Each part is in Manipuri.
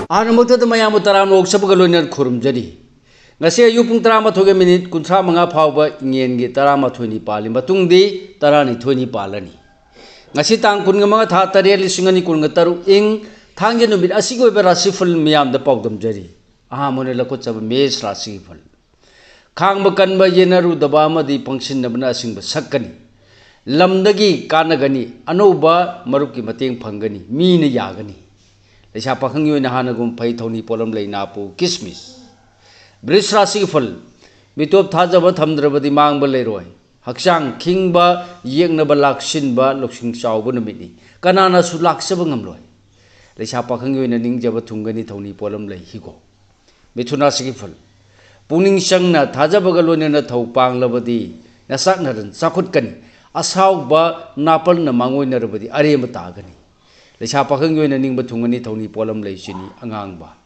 ꯑꯍꯥꯟꯕꯃꯛꯇꯗ ꯃꯌꯥꯝꯕꯨ ꯇꯔꯥꯃꯔꯣꯛ ꯆꯠꯄꯒ ꯂꯣꯏꯅꯅ ꯈꯨꯔꯨꯝꯖꯔꯤ ꯉꯁꯤ ꯑꯌꯨꯛ ꯄꯨꯡ 12ꯒꯤ ꯃꯤꯅꯤꯠ 35 ꯐꯥꯎꯕ ꯏꯉꯦꯟꯒꯤ 12ꯅꯤ ꯄꯥꯜꯂꯤ ꯃꯇꯨꯡꯗꯤ 12ꯅꯤ ꯄꯥꯜꯂꯅꯤ ngasi tang kun ngama tha tare lising ani kun ngataru ing thangje numit asigi oiba rasiful miyam da pawdam jari aha mone lakot chaba mes rasiful khangba kanba yenaru daba amadi pangsin nabna asingba sakkani lamdagi kanagani anoba marupki mateng phangani mi na yagani leisa pakhang yoina hanagum phai thoni polam leina pu kismis bris rasiful mitop thajaba thamdrabadi mangba leiroi hakchang khingba yengnaba laksinba loksing chawba numini kanana su laksaba ngamloi leisa pakhang yoina ningjaba thungani thoni polam lei higo mithuna sigiful puning sangna thajabaga loinena thau panglabadi nasak naran chakutkani asawba napal na mangoina rabadi arema tagani leisa pakhang yoina ningba thungani thoni polam lei sini angangba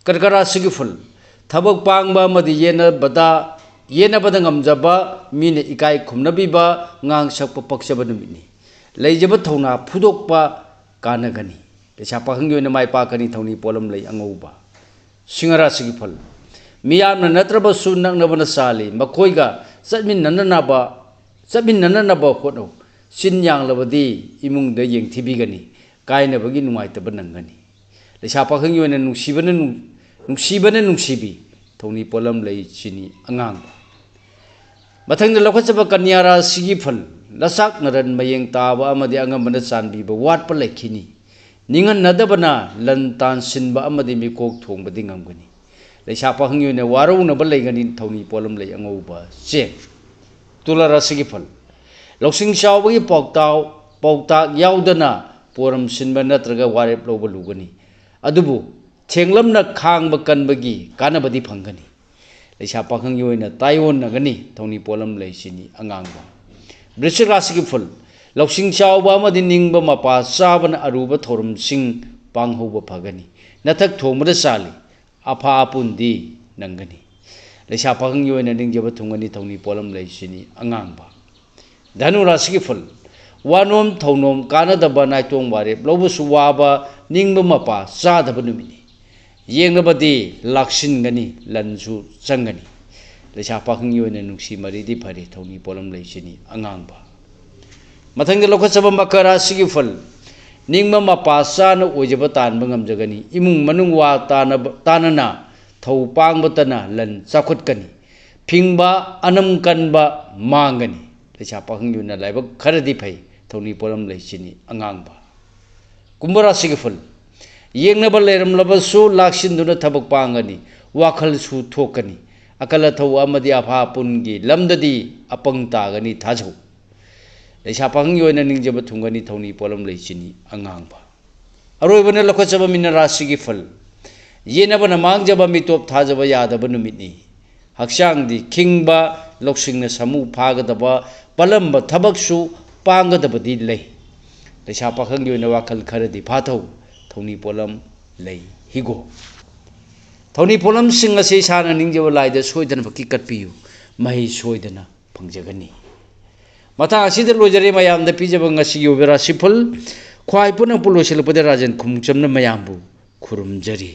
karkara sigiful thabak pangba madi yena bada ngamjaba mine ikai khumnabiba ngang sakpa paksaba numini leijaba thona phudokpa kanagani leisa pakhang yoina mai pakani thoni polam lei angauba singara sigiful miyamna natraba su naknabana sali makoiga chatmin nananaba hono sinyang labadi imung da yeng thibigani kaina bagi numaitaba nangani leisa pakhang yoina nungsibi thoni polam lei chini angang mathang da lokhachaba kanyara sigiful lasak naran mayeng taba amadi angambana chanbiba watpa lekhini ningan nadabana lantan sinba amadi mikok thongbadi ngamgani leisa pakhang yoina warunaba leigani thoni polam lei angauba che tulara sigiful loksing chawbagi pawtak yaudana poram sinba natraga warep loba lugani adubu thenglamna khangba kanbagi kanabadi phangani leisa pakhang yoina taiwon nagani thoni polam lei sini angangba brisik rasigiful loksing chawba amadi ningba mapa sabana aruba thorum sing panghoba phagani nathak thomada sali apha apundi nangani leisa pakhang yoina ningjaba thungani thoni polam lei sini angangba dhanu rasigiful wanom thonom kanadaba naitong warep lobusu waba ningba mapa sadaba numini yengnabadi laksingani lansu changani leisa pakhang yoina nungsi maridi phari thoni polam lei sini angangba mathangda lokhachaba makara sigiful ningma mapa sana ojaba tanba ngamjagani imung manung wa tanana thau pangbatana lan chakutkani phingba anam kanba mangani leisa pakhang yoina laibak kharadi phai thoni polam lei sini angangba kumbara sigiful yengnaba leiramlabasu laksinduna thabak pangani wakhal su thokani akala thau amadi apha pungi lamdadi apang tagani thajau leisa pakhang yoina ningjaba thungani thoni polam lei sini angangba aroibana lokhachaba minara sigiful yenabana mangjaba mitop thajaba yadaba numitni hakchangdi khingba loksingna samu phagadaba palamba thabaksu pangadabadi lei leisa pakhang yoina wakhal kharadi phathau thoni polam lei higo thoni polam sing ase sana ningjaba laida soidana fakki katpiyu mahi soidana phangjagani mata asida lojare mayamda pijaba ngasi yobera siful khwai puna pulo silpade rajan khumchamna mayambu khurumjari